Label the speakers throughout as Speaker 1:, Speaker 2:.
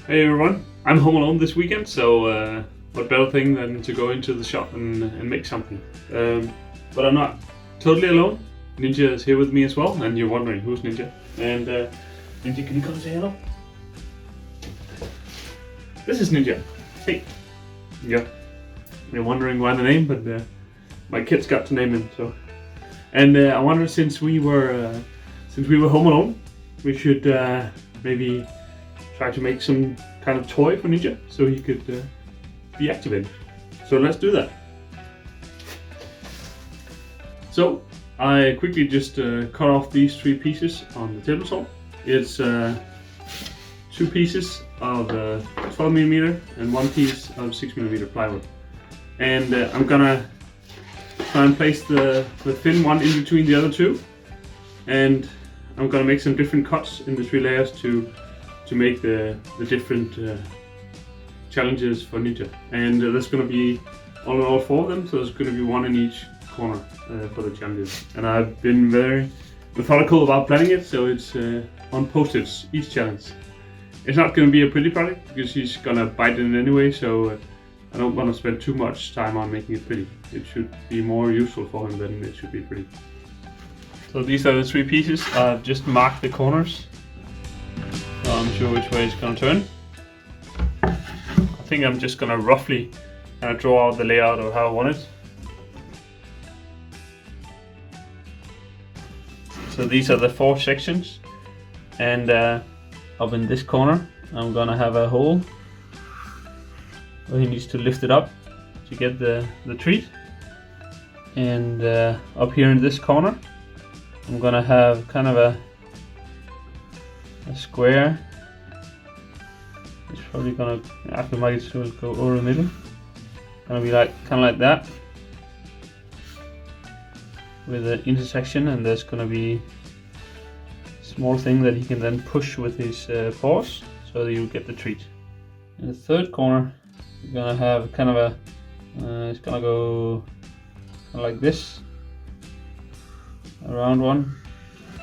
Speaker 1: Hey everyone, I'm home alone this weekend, so what better thing than to go into the shop and make something. But I'm not totally alone. Ninja is here with me as well, and you're wondering who's Ninja. And Ninja, can you come and say hello? This is Ninja. Hey. Yeah. You're wondering why the name, but my kids got to name him. So, and I wonder, since we were home alone, we should maybe try to make some kind of toy for Ninja so he could be activated. So let's do that. So I quickly just cut off these 3 pieces on the table saw. It's 2 pieces of 12mm and 1 piece of 6mm plywood. And I'm gonna try and place the thin one in between the other 2. And I'm gonna make some different cuts in the 3 layers to make the different challenges for Ninja. And there's going to be all 4 of them, so there's going to be 1 in each corner for the challenges. And I've been very methodical about planning it, so it's on post-its, each challenge. It's not going to be a pretty project because he's going to bite in it anyway, so I don't want to spend too much time on making it pretty. It should be more useful for him than it should be pretty. So these are the 3 pieces. I've just marked the corners, so I'm sure which way it's going to turn. I think I'm just going to roughly kind of draw out the layout of how I want it. So these are the 4 sections, and up in this corner I'm going to have a hole where he needs to lift it up to get the treat. And up here in this corner I'm going to have kind of a square. It's probably gonna, after my to go over the middle. Gonna be like kind of like that, with an intersection, and there's gonna be a small thing that he can then push with his paws, so that you'll get the treat. In the 3rd corner, you're gonna have kind of a, it's gonna go kind of like this, a round one,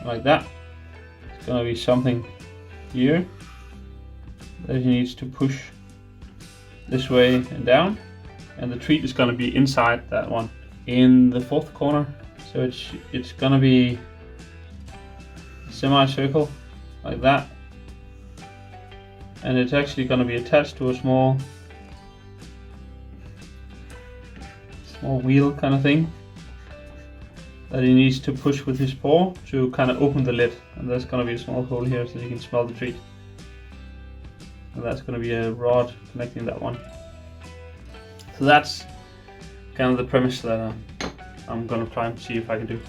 Speaker 1: like that. It's gonna be something here that he needs to push this way and down, and the treat is gonna be inside that one. In the 4th corner, so it's gonna be a semicircle like that, and it's actually gonna be attached to a small wheel kind of thing that he needs to push with his paw to kind of open the lid, and there's going to be a small hole here so you can smell the treat. And that's going to be a rod connecting that one. So that's kind of the premise that I'm going to try and see if I can do.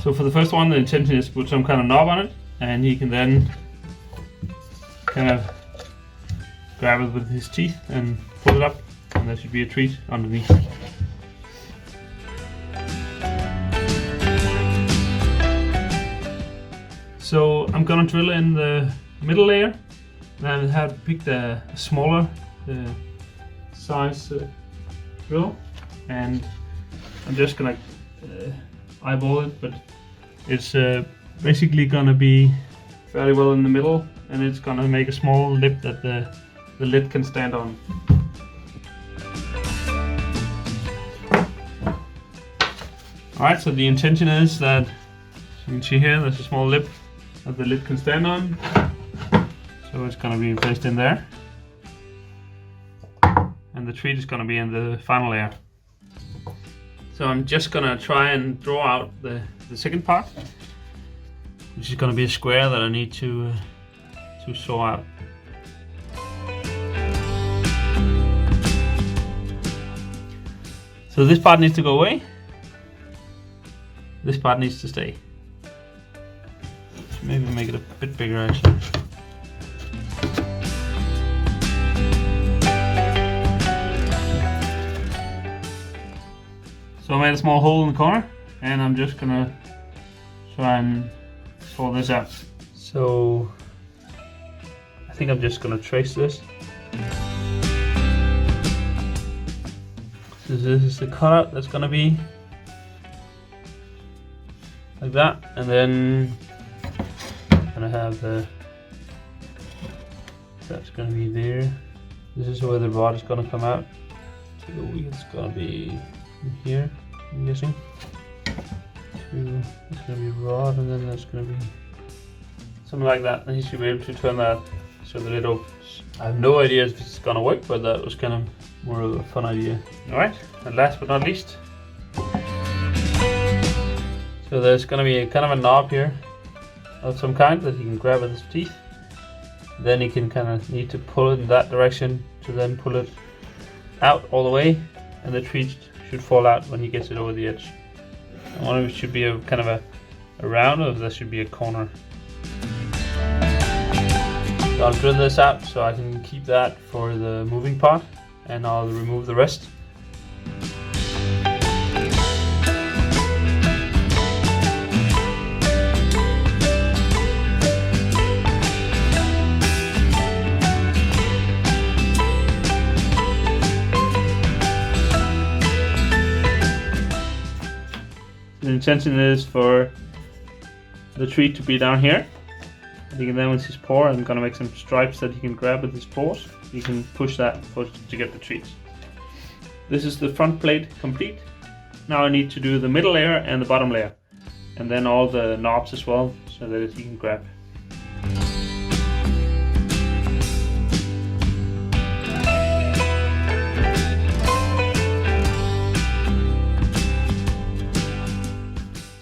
Speaker 1: So for the first one, the intention is to put some kind of knob on it, and he can then kind of grab it with his teeth and pull it up, and there should be a treat underneath. So I'm gonna drill in the middle layer, and I have picked a smaller size drill, and I'm just gonna eyeball it, but it's basically gonna be fairly well in the middle, and it's gonna make a small lip that the lid can stand on. Alright, so the intention is that, you can see here, there's a small lip that the lid can stand on, so it's gonna be placed in there, and the treat is gonna be in the final layer. So I'm just gonna try and draw out the second part, which is gonna be a square that I need to saw out. So this part needs to go away. This part needs to stay. So maybe make it a bit bigger actually. So I made a small hole in the corner, and I'm just gonna try and pull this out. So I think I'm just gonna trace this. So this is the cutout that's gonna be like that, and then I'm gonna have that's gonna be there. This is where the rod is gonna come out. So the wheel's gonna be in here, I'm guessing. It's gonna be rod, and then that's gonna be something like that, and you should be able to turn that so the lid opens. I have no idea if it's gonna work, but that was kind of more of a fun idea. Alright, and last but not least, so there's gonna be a kind of a knob here of some kind that he can grab with his teeth. Then he can kind of need to pull it in that direction to then pull it out all the way, and the treat should fall out when he gets it over the edge. I wonder if it should be a kind of a round, or if there should be a corner. So I'll drill this out so I can keep that for the moving part, and I'll remove the rest. The intention is for the treat to be down here. He can then, with his paw, I'm going to make some stripes that he can grab with his paws. You can push that to get the treats. This is the front plate complete. Now I need to do the middle layer and the bottom layer, and then all the knobs as well, so that he can grab.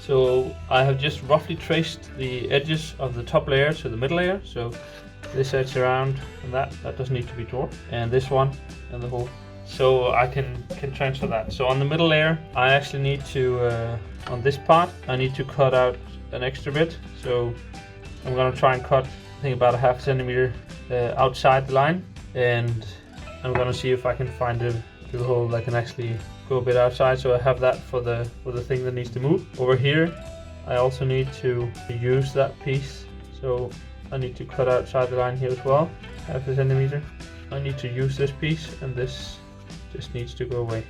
Speaker 1: So I have just roughly traced the edges of the top layer to the middle layer. So this edge around and that doesn't need to be torn, and this one and the whole. So I can transfer that. So on the middle layer, I actually need to, on this part, I need to cut out an extra bit. So I'm gonna try and cut, I think, about a ½ centimeter outside the line, and I'm gonna see if I can find a drill hole that can actually go a bit outside, so I have that for the thing that needs to move. Over here, I also need to use that piece, so I need to cut outside the line here as well, ½ centimeter. I need to use this piece, and this just needs to go away.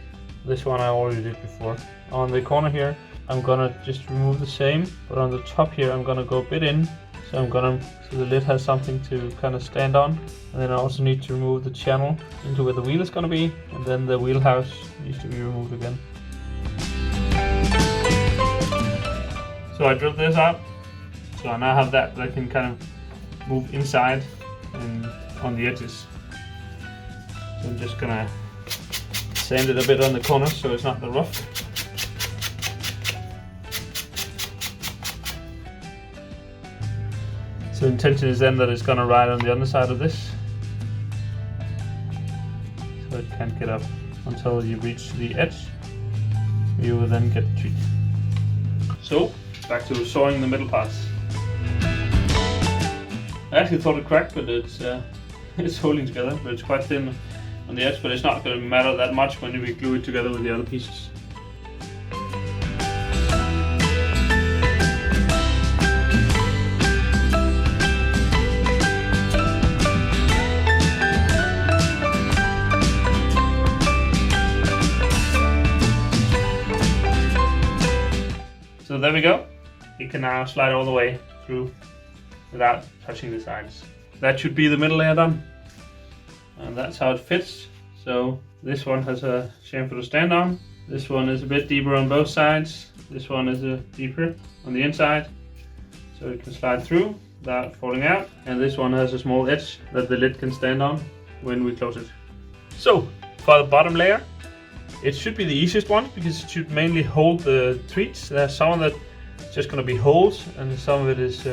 Speaker 1: This one I already did before. On the corner here, I'm gonna just remove the same, but on the top here, I'm gonna go a bit in, so the lid has something to kind of stand on. And then I also need to remove the channel into where the wheel is going to be, and then the wheelhouse needs to be removed again. So I drilled this out, so I now have that can kind of move inside and on the edges. So I'm just going to sand it a bit on the corners so it's not the rough. So the intention is then that it's going to ride on the underside of this, so it can't get up until you reach the edge. You will then get the treat. So back to sawing the middle parts. I actually thought it cracked, but it's holding together, but it's quite thin on the edge, but it's not going to matter that much when we glue it together with the other pieces. So there we go. It can now slide all the way through without touching the sides. That should be the middle layer done. And that's how it fits. So this one has a chamfer to stand on. This one is a bit deeper on both sides. This one is a deeper on the inside, so it can slide through without falling out. And this one has a small edge that the lid can stand on when we close it. So for the bottom layer, it should be the easiest one because it should mainly hold the treats. There's some of it just going to be holes, and some of it is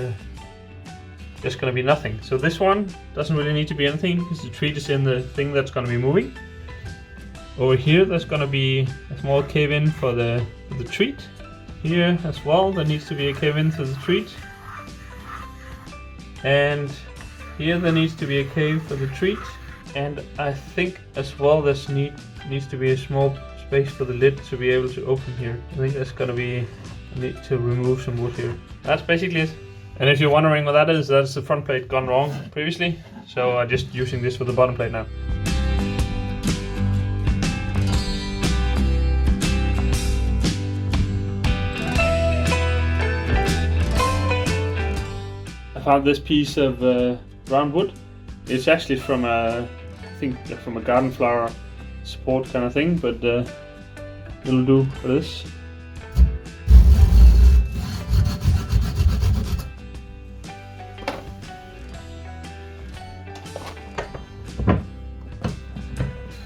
Speaker 1: just going to be nothing. So this one doesn't really need to be anything because the treat is in the thing that's going to be moving. Over here, there's going to be a small cave-in for the treat. Here as well, there needs to be a cave-in for the treat. And here there needs to be a cave for the treat. And I think as well this needs to be a small space for the lid to be able to open here. I think that's gonna be, I need to remove some wood here. That's basically it. And if you're wondering what that is, that's the front plate gone wrong previously. So I'm just using this for the bottom plate now. I found this piece of round wood. It's actually from I think from a garden flower support kind of thing, but it'll do for this.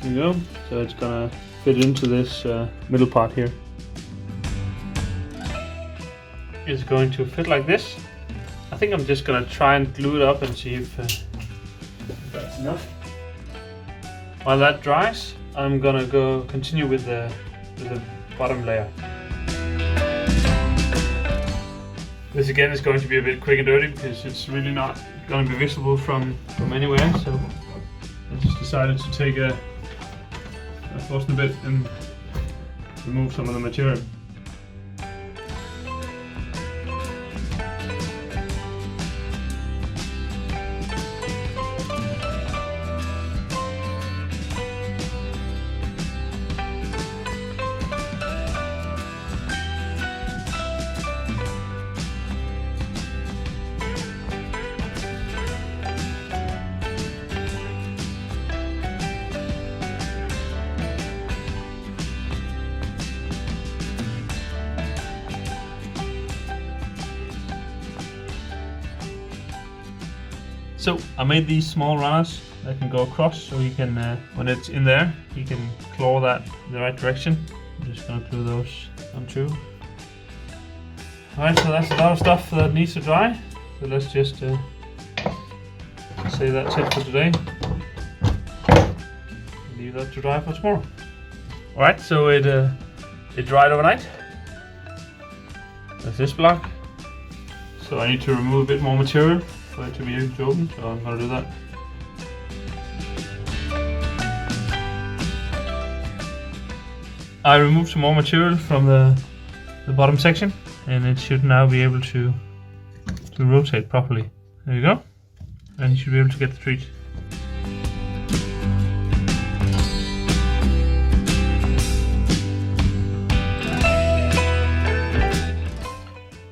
Speaker 1: There you go. So it's gonna fit into this middle part here. It's going to fit like this. I think I'm just gonna try and glue it up and see if that's enough. While that dries, I'm gonna go continue with the bottom layer. This again is going to be a bit quick and dirty because it's really not going to be visible from anywhere. So I just decided to take a Forstner bit and remove some of the material. So I made these small runners that can go across, so you can, when it's in there, you can claw that in the right direction. I'm just gonna glue those on too. Alright, so that's a lot of stuff that needs to dry. So let's just say that's it for today. Leave that to dry for tomorrow. Alright, so it dried overnight. That's this block. So I need to remove a bit more material for it to be able to open, so I'm going to do that. I removed some more material from the bottom section, and it should now be able to rotate properly. There you go, and you should be able to get the treat.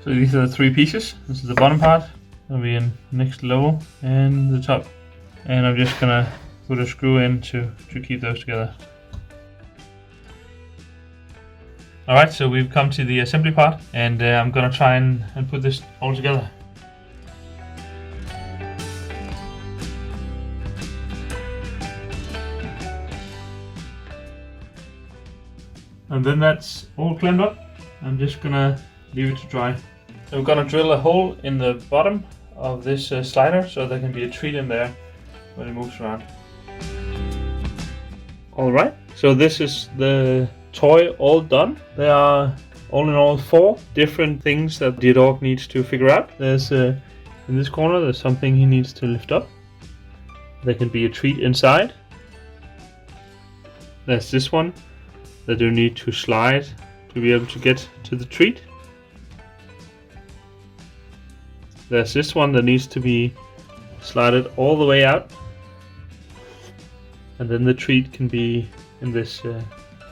Speaker 1: So these are the three pieces. This is the bottom part. It'll be in next level and the top. And I'm just gonna put a screw in to keep those together. Alright, so we've come to the assembly part, and I'm gonna try and put this all together. And then that's all cleaned up. I'm just gonna leave it to dry. So I'm gonna drill a hole in the bottom of this slider so there can be a treat in there when it moves around. Alright, so this is the toy all done. There are all in all 4 different things that the dog needs to figure out. There's in this corner there's something he needs to lift up. There can be a treat inside. There's this one that you need to slide to be able to get to the treat. There's this one that needs to be slided all the way out, and then the treat can be in this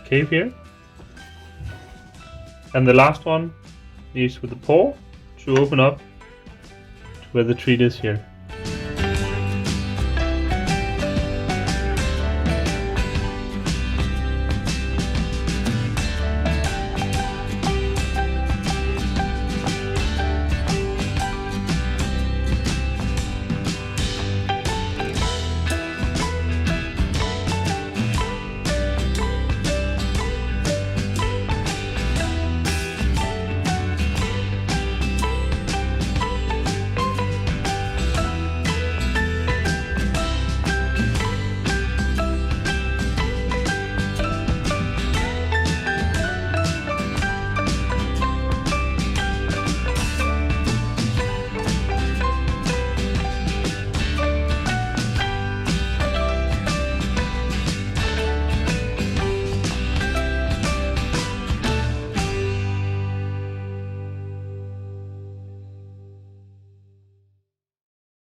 Speaker 1: cave here. And the last one is with the paw to open up to where the treat is here.